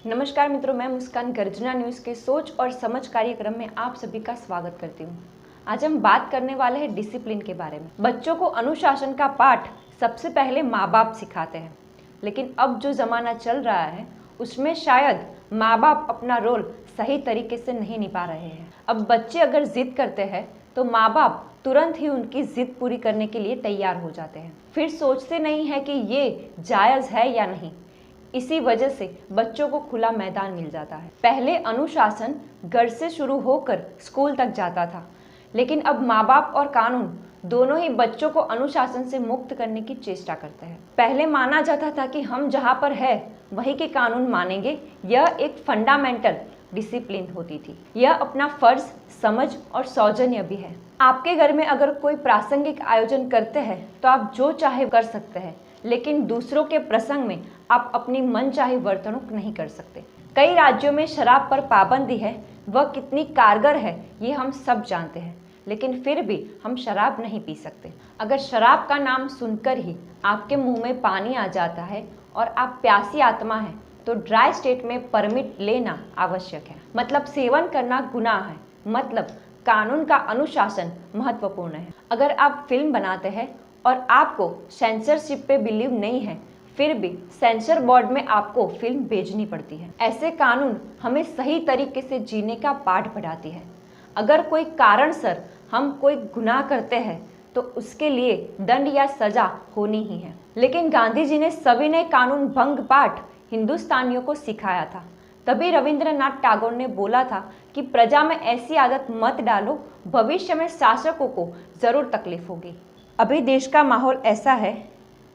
नमस्कार मित्रों, मैं मुस्कान गर्जना न्यूज़ के सोच और समझ कार्यक्रम में आप सभी का स्वागत करती हूँ। आज हम बात करने वाले हैं डिसिप्लिन के बारे में। बच्चों को अनुशासन का पाठ सबसे पहले माँ बाप सिखाते हैं, लेकिन अब जो ज़माना चल रहा है उसमें शायद माँ बाप अपना रोल सही तरीके से नहीं निभा रहे हैं। अब बच्चे अगर जिद करते हैं तो माँ बाप तुरंत ही उनकी जिद पूरी करने के लिए तैयार हो जाते हैं, फिर सोचते नहीं है कि ये जायज़ है या नहीं। इसी वजह से बच्चों को खुला मैदान मिल जाता है। पहले अनुशासन घर से शुरू होकर स्कूल तक जाता था, लेकिन अब माँ बाप और कानून दोनों ही बच्चों को अनुशासन से मुक्त करने की चेष्टा करते हैं। पहले माना जाता था कि हम जहाँ पर है वहीं के कानून मानेंगे, यह एक फंडामेंटल डिसिप्लिन होती थी। यह अपना फर्ज, समझ और सौजन्य भी है। आपके घर में अगर कोई प्रासंगिक आयोजन करते हैं तो आप जो चाहे कर सकते हैं, लेकिन दूसरों के प्रसंग में आप अपनी मनचाही वर्तणूक नहीं कर सकते। कई राज्यों में शराब पर पाबंदी है, वह कितनी कारगर है ये हम सब जानते हैं, लेकिन फिर भी हम शराब नहीं पी सकते। अगर शराब का नाम सुनकर ही आपके मुंह में पानी आ जाता है और आप प्यासी आत्मा हैं, तो ड्राई स्टेट में परमिट लेना आवश्यक है। मतलब सेवन करना गुनाह है, मतलब कानून का अनुशासन महत्वपूर्ण है। अगर आप फिल्म बनाते हैं और आपको सेंसरशिप पे बिलीव नहीं है, फिर भी सेंसर बोर्ड में आपको फिल्म भेजनी पड़ती है। ऐसे कानून हमें सही तरीके से जीने का पाठ पढ़ाती है। अगर कोई कारणसर हम कोई गुनाह करते हैं तो उसके लिए दंड या सजा होनी ही है। लेकिन गांधी जी ने सविनय कानून भंग पाठ हिंदुस्तानियों को सिखाया था। तभी रविंद्रनाथ टैगोर ने बोला था कि प्रजा में ऐसी आदत मत डालो, भविष्य में शासकों को जरूर तकलीफ होगी। अभी देश का माहौल ऐसा है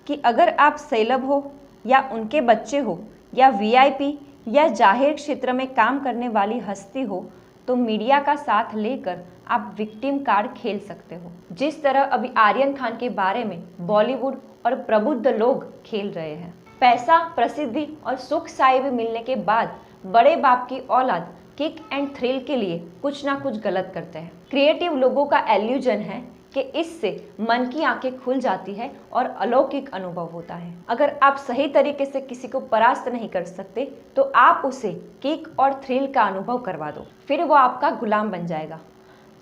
कि अगर आप सैलभ हो या उनके बच्चे हो या वीआईपी या जाहिर क्षेत्र में काम करने वाली हस्ती हो, तो मीडिया का साथ लेकर आप विक्टिम कार्ड खेल सकते हो। जिस तरह अभी आर्यन खान के बारे में बॉलीवुड और प्रबुद्ध लोग खेल रहे हैं। पैसा, प्रसिद्धि और सुख साहिब मिलने के बाद बड़े बाप की औलाद किक एंड थ्रिल के लिए कुछ ना कुछ गलत करते हैं। क्रिएटिव लोगों का एल्यूजन है कि इससे मन की आंखें खुल जाती है और अलौकिक अनुभव होता है। अगर आप सही तरीके से किसी को परास्त नहीं कर सकते तो आप उसे किक और थ्रिल का अनुभव करवा दो, फिर वो आपका गुलाम बन जाएगा।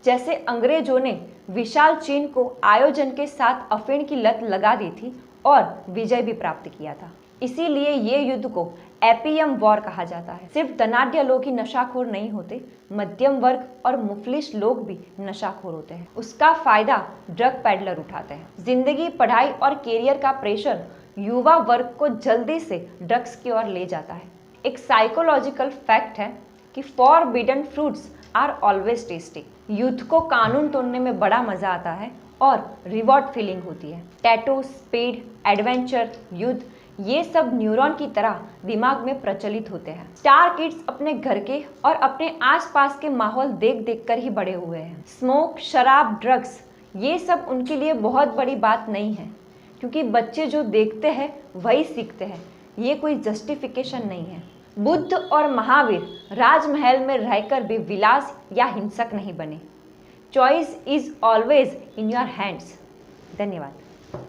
जैसे अंग्रेजों ने विशाल चीन को आयोजन के साथ अफीण की लत लगा दी थी और विजय भी प्राप्त किया था। इसीलिए ये युद्ध को एपीएम वॉर कहा जाता है। सिर्फ धनाढ्य लोग ही नशाखोर नहीं होते, मध्यम वर्ग और मुफलिस लोग भी नशाखोर होते हैं। उसका फायदा ड्रग पैडलर उठाते हैं। जिंदगी, पढ़ाई और कैरियर का प्रेशर युवा वर्ग को जल्दी से ड्रग्स की ओर ले जाता है। एक साइकोलॉजिकल फैक्ट है कि forbidden fruits are always tasty. Youth को कानून तोड़ने में बड़ा मजा आता है और रिवॉर्ड फीलिंग होती है। टैटू, स्पीड, एडवेंचर, युद्ध, ये सब न्यूरॉन की तरह दिमाग में प्रचलित होते हैं। स्टार किड्स अपने घर के और अपने आसपास के माहौल देख देख कर ही बड़े हुए हैं। स्मोक, शराब, ड्रग्स, ये सब उनके लिए बहुत बड़ी बात नहीं है, क्योंकि बच्चे जो देखते हैं वही सीखते हैं। ये कोई जस्टिफिकेशन नहीं है। बुद्ध और महावीर राजमहल में रहकर भी विलास या हिंसक नहीं बने। Choice is always in your hands. धन्यवाद।